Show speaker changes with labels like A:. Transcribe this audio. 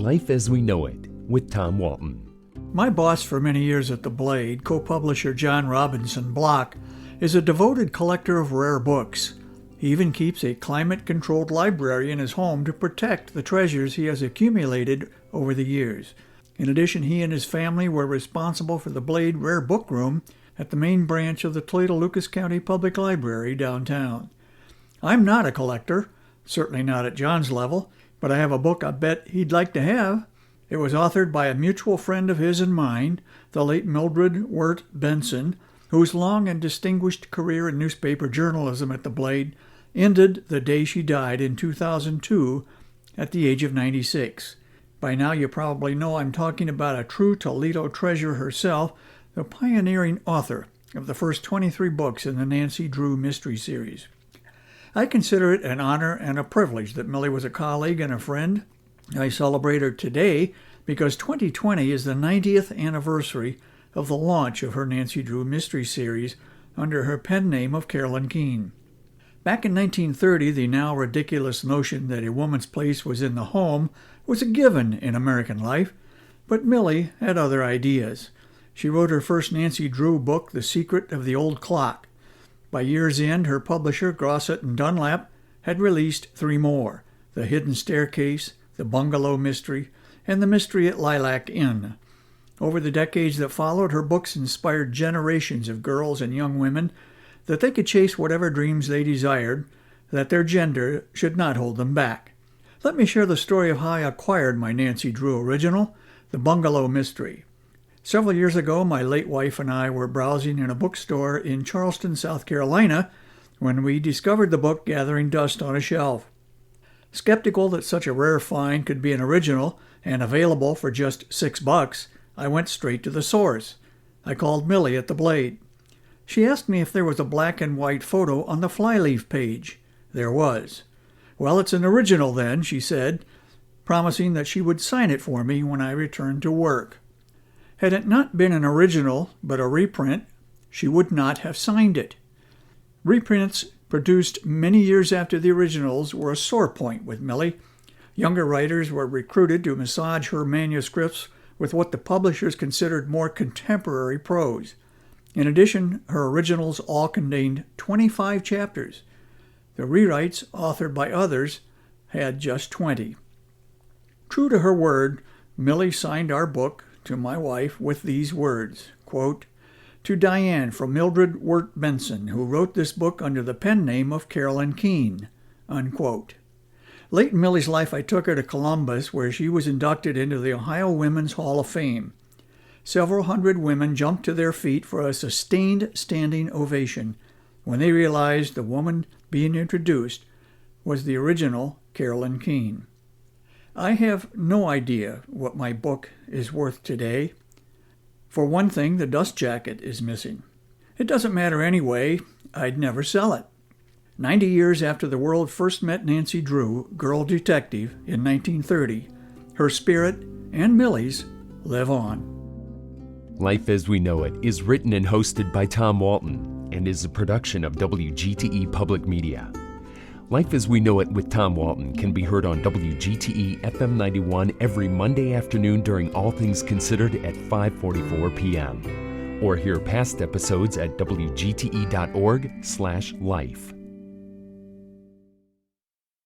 A: Life as We Know It with Tom Walton.
B: My boss for many years at The Blade, co-publisher John Robinson Block, is a devoted collector of rare books. He even keeps a climate-controlled library in his home to protect the treasures he has accumulated over the years. In addition, he and his family were responsible for the Blade Rare Book Room at the main branch of the Toledo-Lucas County Public Library downtown. I'm not a collector, certainly not at John's level, but I have a book I bet he'd like to have. It was authored by a mutual friend of his and mine, the late Mildred Benson, whose long and distinguished career in newspaper journalism at the Blade ended the day she died in 2002 at the age of 96. By now you probably know I'm talking about a true Toledo treasure herself, the pioneering author of the first 23 books in the Nancy Drew Mystery Series. I consider it an honor and a privilege that Millie was a colleague and a friend. I celebrate her today because 2020 is the 90th anniversary of the launch of her Nancy Drew Mystery Series under her pen name of Carolyn Keene. Back in 1930, the now ridiculous notion that a woman's place was in the home was a given in American life, but Millie had other ideas. She wrote her first Nancy Drew book, The Secret of the Old Clock. By year's end, her publisher, Grosset and Dunlap, had released 3 more, The Hidden Staircase, The Bungalow Mystery, and The Mystery at Lilac Inn. Over the decades that followed, her books inspired generations of girls and young women that they could chase whatever dreams they desired, that their gender should not hold them back. Let me share the story of how I acquired my Nancy Drew original, The Bungalow Mystery. Several years ago, my late wife and I were browsing in a bookstore in Charleston, South Carolina, when we discovered the book gathering dust on a shelf. Skeptical that such a rare find could be an original and available for just $6, I went straight to the source. I called Millie at the Blade. She asked me if there was a black and white photo on the flyleaf page. There was. "Well, it's an original then," she said, promising that she would sign it for me when I returned to work. Had it not been an original, but a reprint, she would not have signed it. Reprints produced many years after the originals were a sore point with Millie. Younger writers were recruited to massage her manuscripts with what the publishers considered more contemporary prose. In addition, her originals all contained 25 chapters. The rewrites, authored by others, had just 20. True to her word, Millie signed our book to my wife with these words, quote, "To Diane from Mildred Benson, who wrote this book under the pen name of Carolyn Keene," unquote. Late in Millie's life, I took her to Columbus, where she was inducted into the Ohio Women's Hall of Fame. Several hundred women jumped to their feet for a sustained standing ovation when they realized the woman being introduced was the original Carolyn Keene. I have no idea what my book is worth today. For one thing, the dust jacket is missing. It doesn't matter anyway. I'd never sell it. 90 years after the world first met Nancy Drew, girl detective, in 1930, her spirit and Millie's live on.
A: Life as We Know It is written and hosted by Tom Walton and is a production of WGTE Public Media. Life as We Know It with Tom Walton can be heard on WGTE FM 91 every Monday afternoon during All Things Considered at 5:44 p.m. Or hear past episodes at wgte.org/life.